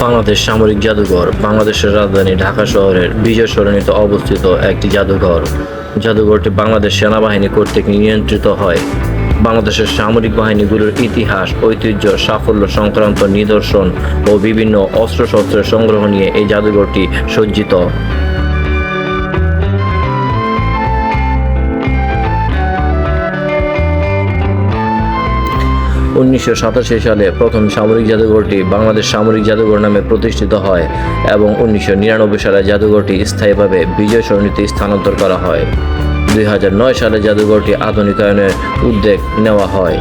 বাংলাদেশ সামরিক জাদুঘর বাংলাদেশের রাজধানী ঢাকা শহরের বিজয় সরণিতে অবস্থিত একটি জাদুঘর। জাদুঘরটি বাংলাদেশ সেনাবাহিনী কর্তৃক নিয়ন্ত্রিত হয়। বাংলাদেশের সামরিক বাহিনীগুলোর ইতিহাস, ঐতিহ্য, সাফল্য সংক্রান্ত নিদর্শন ও বিভিন্ন অস্ত্রশস্ত্রের সংগ্রহ নিয়ে এই জাদুঘরটি সজ্জিত। 1987 সালে প্রথম সামরিক জাদুঘরটি বাংলাদেশ সামরিক জাদুঘর নামে প্রতিষ্ঠিত হয় এবং 1999 সালে জাদুঘরটি স্থায়ীভাবে বিজয় সরণিতে স্থানান্তর করা হয়। 2009 সালে জাদুঘরটি আধুনিকায়নের উদ্যোগ নেওয়া হয়।